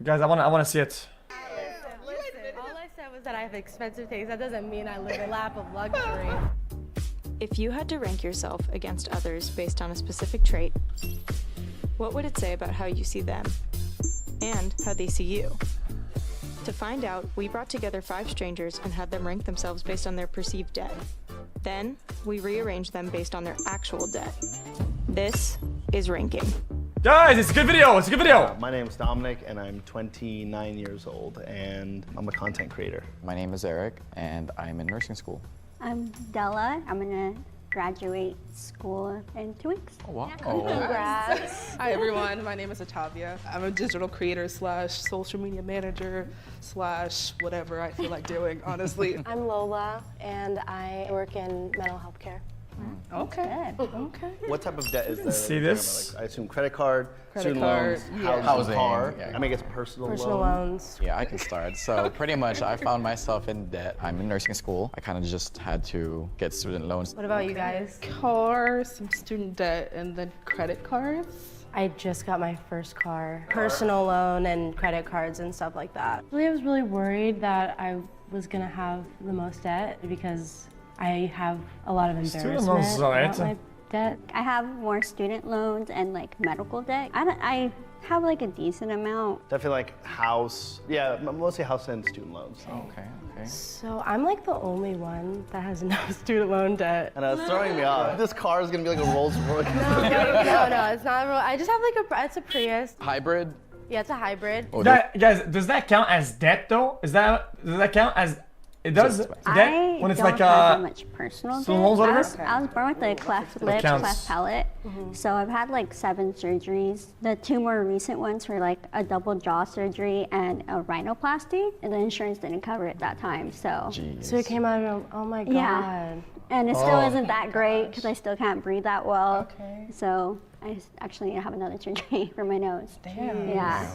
Guys, I wanna see it. Listen, all I said was that I have expensive taste. That doesn't mean I live a lap of luxury. If you had to rank yourself against others based on a specific trait, what would it say about how you see them and how they see you? To find out, we brought together 5 strangers and had them rank themselves based on their perceived debt. Then, we rearranged them based on their actual debt. This is ranking. Guys, it's a good video. It's a good video. My name is Dominic, and I'm 29 years old, and I'm a content creator. My name is Eric, and I'm in nursing school. I'm Della. I'm gonna graduate school in 2 weeks. Oh, wow. Congrats. Hi everyone, my name is Atavia. I'm a digital creator / social media manager / whatever I feel like doing, honestly. I'm Lola, and I work in mental health care. Okay. Okay. What type of debt is there? See this? Like, I assume credit card, student card, loans, yeah. housing, car. yeah. I mean, it's personal Personal loan. loans. Yeah, I can start. So pretty much I found myself in debt. I'm in nursing school. I kind of just had to get student loans. What about you guys? Car, some student debt, and then credit cards. I just got my first car. Personal loan and credit cards and stuff like that. I was really worried that I was gonna have the most debt because I have a lot of embarrassment Student loans is all right. about my debt. I have more student loans and like medical debt. I have like a decent amount. Definitely like house. Yeah, mostly house and student loans. Okay, okay. So I'm like the only one that has no student loan debt. And it's throwing me off. This car is gonna be like a Rolls Royce. No, it's not. I just have like it's a Prius. Hybrid? Yeah, it's a hybrid. Oh, Guys, does that count as debt though? Does that count as it does? Just- Debt I when it's don't like have that much personal debt. student loans, whatever? I was born with a cleft lip, counts. cleft palate. So I've had like 7 surgeries. The 2 more recent ones were like a double jaw surgery and a rhinoplasty, and the insurance didn't cover it that time. So So it came out of, oh my God. Yeah. And it still isn't that great because I still can't breathe that well. Okay. So I actually need to have another surgery for my nose. Damn. Yeah.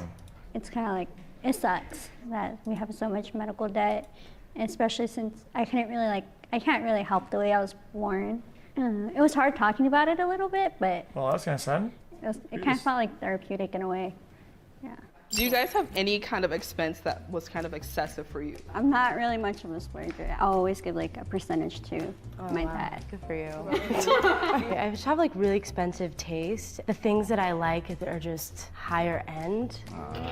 It's kind of like, it sucks that we have so much medical debt, especially since I can't really help the way I was born. It was hard talking about it a little bit, but Oh, that's kind of sad. it kind of felt like therapeutic in a way. Yeah. Do you guys have any kind of expense that was kind of excessive for you? I'm not really much of a splurger. I'll always give like a percentage to my debt. Good for you. I just have like really expensive taste. The things that I like are just higher end.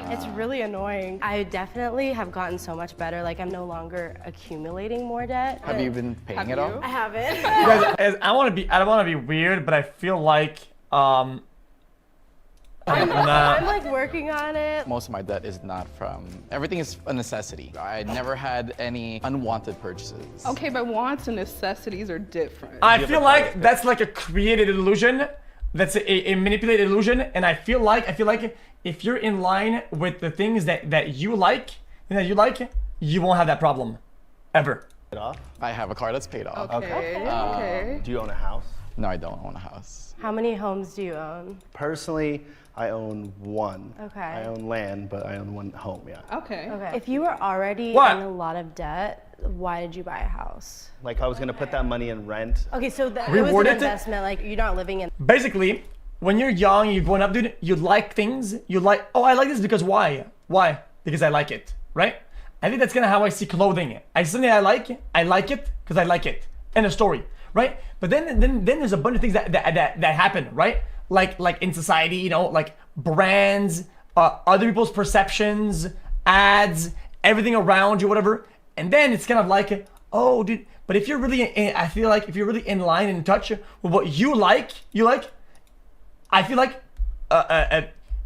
It's really annoying. I definitely have gotten so much better. Like I'm no longer accumulating more debt. Have you been paying it off? I haven't. Guys, I don't want to be weird, but I feel like I'm like working on it. Most of my debt is not from, everything is a necessity. I never had any unwanted purchases. Okay, but wants and necessities are different. I feel like that's like a created illusion. That's a manipulated illusion, and I feel like if you're in line with the things that you like, you won't have that problem, ever. I have a car that's paid off. Okay. Do you own a house? No, I don't own a house. How many homes do you own? Personally, I own 1. Okay. I own land, but I own 1 home, yeah. Okay. If you were already What? in a lot of debt, why did you buy a house? Like I was gonna put that money in rent. Okay, so that it was Reward an it? investment. Like you're not living in. Basically, when you're young, you're growing up, dude, you like things. You like, oh, I like this because why? Why? Because I like it, right? I think that's kind of how I see clothing. I see something I like it because I like it. End of story, right? But then there's a bunch of things that happen, right? Like in society, you know, like brands, other people's perceptions, ads, everything around you, whatever. And then it's kind of like, oh, dude. But if you're really, I feel like if you're really in line and in touch with what you like, I feel like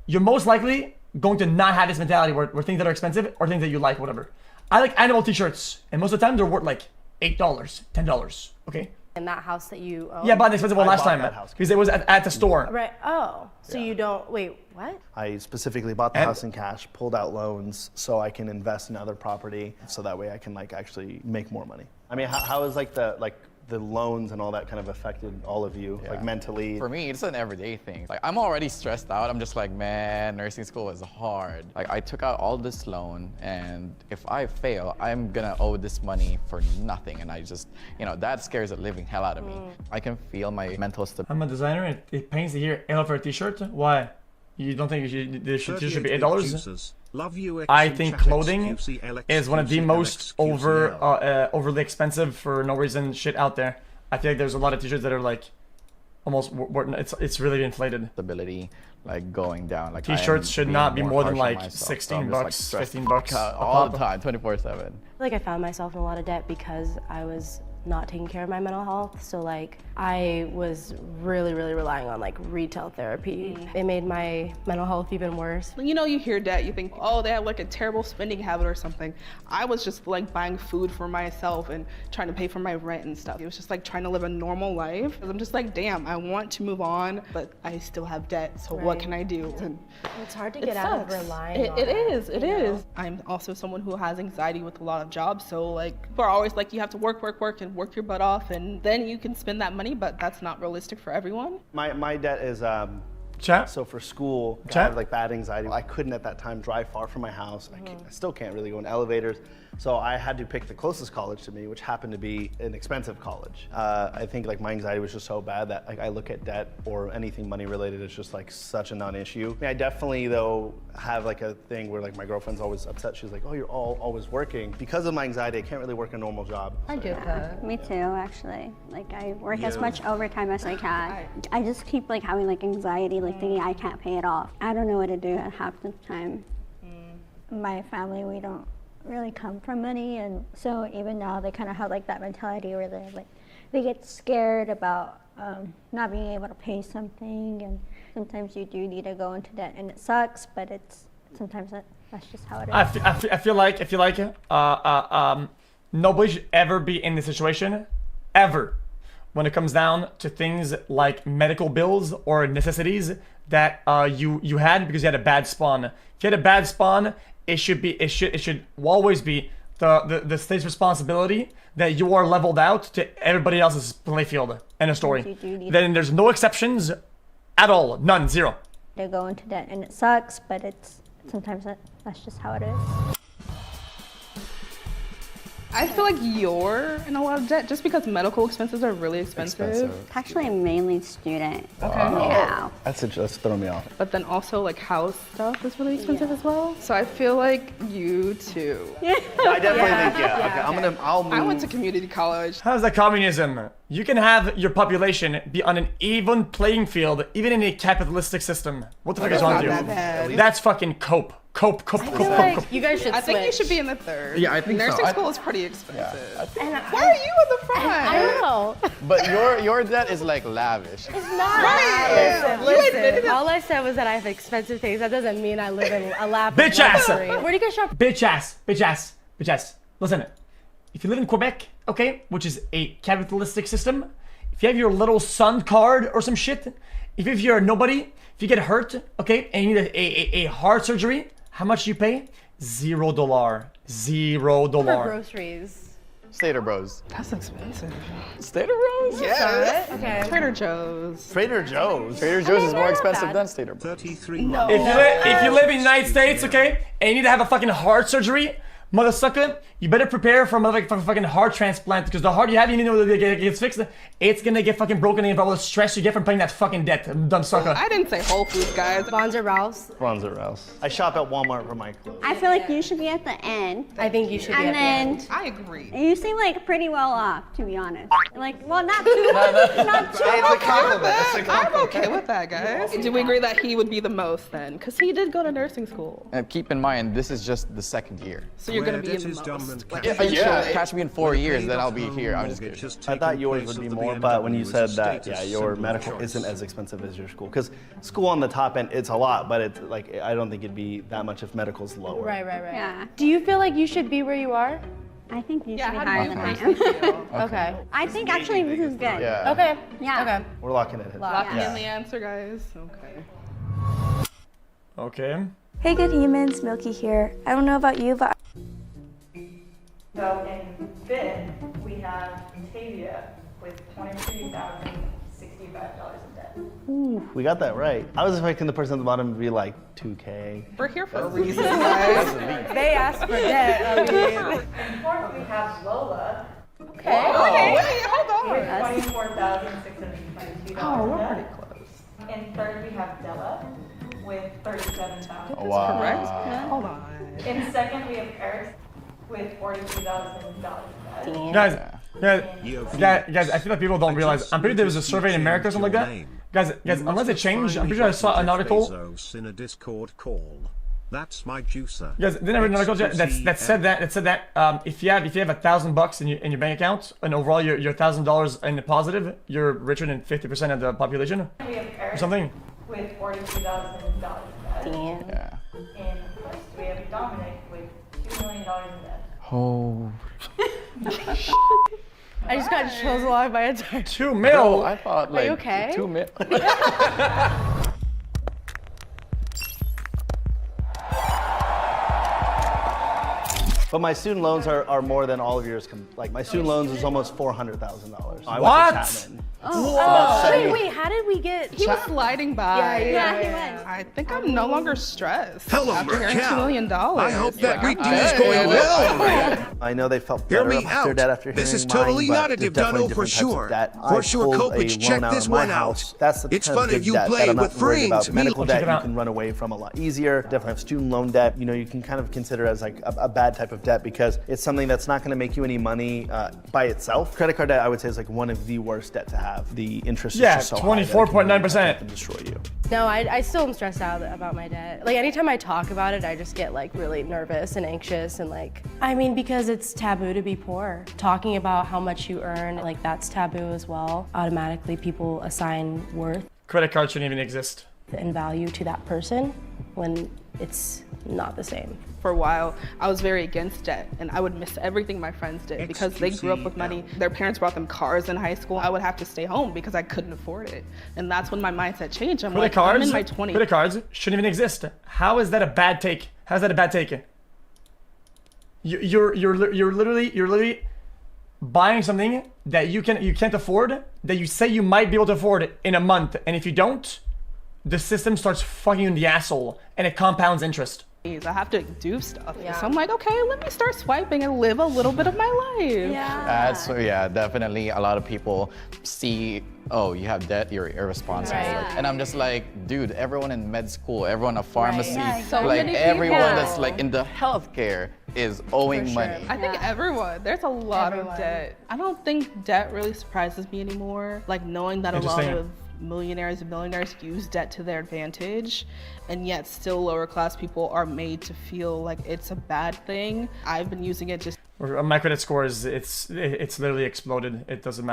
you're most likely going to not have this mentality where things that are expensive or things that you like, whatever. I like animal t-shirts, and most of the time they're worth like $8, $10, okay? In that house that you own? Yeah, I bought an expensive one last bought time that house. because it was at the store. Right. Oh, so you don't, wait, what? I specifically bought the house in cash, pulled out loans so I can invest in other property, so that way I can like actually make more money. I mean, how is like the loans and all that kind of affected all of you, like mentally? For me, it's an everyday thing. Like I'm already stressed out. I'm just like, man, nursing school is hard. Like I took out all this loan, and if I fail, I'm gonna owe this money for nothing. And I just, you know, that scares the living hell out of me. I can feel my mental stability. I'm a designer and it pains to hear Ella for a t-shirt. Why? You don't think there should be $8? Love you, I think clothing xQc, is one of the LXQC, most LXQCL. overly expensive for no reason shit out there. I feel like there's a lot of t-shirts that are like almost it's really inflated. Stability, like going down. Like T-shirts should being not be more than harsh on like myself, 16 I'm just, like, bucks, stressed 15 bucks out a all the pop. time, 24/7. Like I found myself in a lot of debt because I was not taking care of my mental health. So like I was really relying on like retail therapy. It made my mental health even worse. You know, you hear debt, you think, oh, they have like a terrible spending habit or something. I was just like buying food for myself and trying to pay for my rent and stuff. It was just like trying to live a normal life. I'm just like, damn, I want to move on, but I still have debt, so what can I do? And it's hard to get out of relying on it is. I'm also someone who has anxiety with a lot of jobs, so like people are always like, you have to work and work your butt off, and then you can spend that money, but that's not realistic for everyone. My debt is Chat? so for school, I Chat? have like bad anxiety. I couldn't at that time drive far from my house. I still can't really go in elevators. So I had to pick the closest college to me, which happened to be an expensive college. I think like my anxiety was just so bad that like I look at debt or anything money related as just like such a non-issue. I mean, I definitely though have like a thing where like my girlfriend's always upset. She's like, oh, you're always working. Because of my anxiety, I can't really work a normal job. I get that. Me too, actually. Like I work as much overtime as I can. I just keep like having like anxiety, like thinking I can't pay it off. I don't know what to do at half the time. My family, we don't really come from money, and so even now they kind of have like that mentality where they get scared about not being able to pay something, and sometimes you do need to go into debt, and it sucks, but it's sometimes that's just how it is. I feel like nobody should ever be in this situation, ever, when it comes down to things like medical bills or necessities that you had because you had a bad spawn. If you had a bad spawn, it should always be the state's responsibility that you are leveled out to everybody else's playfield. End of story. Then there's no exceptions at all. None. Zero. To go into debt, and it sucks, but it's sometimes that's just how it is. I feel like you're in a lot of debt just because medical expenses are really expensive. Actually, I'm mainly student. Okay. Yeah. That's throwing me off. But then also like house stuff is really expensive as well. So I feel like you too. I definitely think, I'll move. I went to community college. How's that communism? You can have your population be on an even playing field, even in a capitalistic system. What the fuck is wrong with you? Not that bad. That's fucking cope. Cope. You guys should I think you switch. should be in the third. Yeah, I think so. Nursing school is pretty expensive. And Why are you in the front? I don't know. But your debt is like lavish. It's not. Right. You admitted it. All I said was that I have expensive things. That doesn't mean I live in a lap. Bitch ass. Where do you guys shop? Bitch ass. Listen, if you live in Quebec, okay, which is a capitalistic system, if you have your little son card or some shit, if you're a nobody, if you get hurt, okay, and you need a heart surgery, how much do you pay? $0. $0. For groceries. Stater Bros. That's expensive. Stater Bros? Yes. Okay. Trader Joe's. Trader Joe's. Trader Joe's is more heard of expensive that. than Stater Bros. 33 If you live in the United States, okay, and you need to have a fucking heart surgery, mother sucker, you better prepare for a fucking heart transplant, because the heart you have, you know, it gets fixed, it's gonna get fucking broken and all the stress you get from paying that fucking debt, dumb sucker. I didn't say Whole Foods, guys. Bonds or Ralph's? Bronze or else. I shop at Walmart for my clothes. I feel like you should be at the end, I think you should be and at the then end. I agree. you seem like pretty well off, to be honest. Like, well, not too, not too. It's a compliment. It's a I'm compliment. okay with that, guys. Do we agree that he would be the most then? Because he did go to nursing school. And keep in mind, this is just the second year. So you're going to be in the Where debt is dumb most. and Like, cash eventually. Catch me in 4 years, then I'll be here. I'm just kidding. I thought yours would be more, but when you said that, yeah, your medical isn't as expensive as your school. Because school on the top end, it's a lot, but it's like, I don't think it'd be that much if medical's lower. Right. Yeah, Do you feel like you should be where you are? I think you should be how do higher you than I think am. Okay. I think actually this is good. Yeah. Okay. Yeah. Okay. We're locking it in. Locking Yeah. in the answer, guys. Okay. Okay. Hey good humans, Milky here. I don't know about you, but So in fifth, we have Tavia with $23,065 in debt. Ooh, we got that right. I was expecting the person at the bottom to be like 2K. We're here for a reason, guys. They asked for debt. I mean. In fourth, we have Lola Okay. Okay, wait, hold with on. $24,622 Oh, in we're debt. pretty close. In third, we have Della with 37,000. Wow. Correct? Hold on. In second, we have Eric with $42,000. Guys, guys, I feel like people don't realize. I'm pretty sure there was a survey in America or something like that. Guys, unless it changed, I'm pretty sure I saw an article. In a Discord call. That's my juicer. Guys, didn't I read an article that said that if you have $1,000 in your bank account and overall you're $1,000 in the positive, you're richer than 50% of the population We have Eric or something. with $42,000. Damn. Yeah. In first, we have Dominic with $2 million in debt. Oh. I just got chills along my entire. 2 mil. I thought like you okay? 2 mil. But my student loans are more than all of yours. Like my student loans is almost $400,000. I What? went to Chapman. Wait, how did we get? He was sliding by. Yeah, he was. I think I'm no longer stressed. Hello, after hearing Raquel. $2 million. I hope that reading is going well. I know they felt Hear better me about their out. debt after This hearing is totally mine, not but a there's definitely Dibdano for different types of sure. debt. For I sure, pulled Kopich, a check loan out this of my one out. house. That's the It's kind of fun good if you debt play that I'm with not worried about. friends. Medical Check debt it you out. can run away from a lot easier. Definitely have student loan debt. You know, you can kind of consider as like a bad type of debt because it's something that's not going to make you any money by itself. Credit card debt, I would say, is like one of the worst debt to have. The interest is Yeah, just so high that it can 24.9%. destroy you. No, I still am stressed out about my debt. Like anytime I talk about it, I just get like really nervous and anxious and like, I mean, because it's taboo to be poor. Talking about how much you earn, like that's taboo as well. Automatically people assign worth Credit cards shouldn't even exist. and value to that person when it's not the same. For a while, I was very against debt, and I would miss everything my friends did because they grew up with money. Their parents brought them cars in high school. I would have to stay home because I couldn't afford it. And that's when my mindset changed. I'm Credit like, I'm cards. in my 20s. Credit cards shouldn't even exist. How is that a bad take? How's that a bad take? You're literally buying something that you can't afford, that you say you might be able to afford in a month, and if you don't, the system starts fucking you in the asshole and it compounds interest. I have to do stuff. Yeah. So I'm like, okay, let me start swiping and live a little bit of my life. So yeah, definitely a lot of people see, oh, you have debt, you're irresponsible. Right. And I'm just like, dude, everyone in med school, everyone in pharmacy, Yeah, So like many everyone people. that's like in the healthcare is owing sure. money. I think everyone. There's a lot Everyone. of debt. I don't think debt really surprises me anymore. Like knowing that a lot Interesting. of millionaires and billionaires use debt to their advantage, and yet still lower class people are made to feel like it's a bad thing. I've been using it just My credit score is it's literally exploded. It doesn't matter.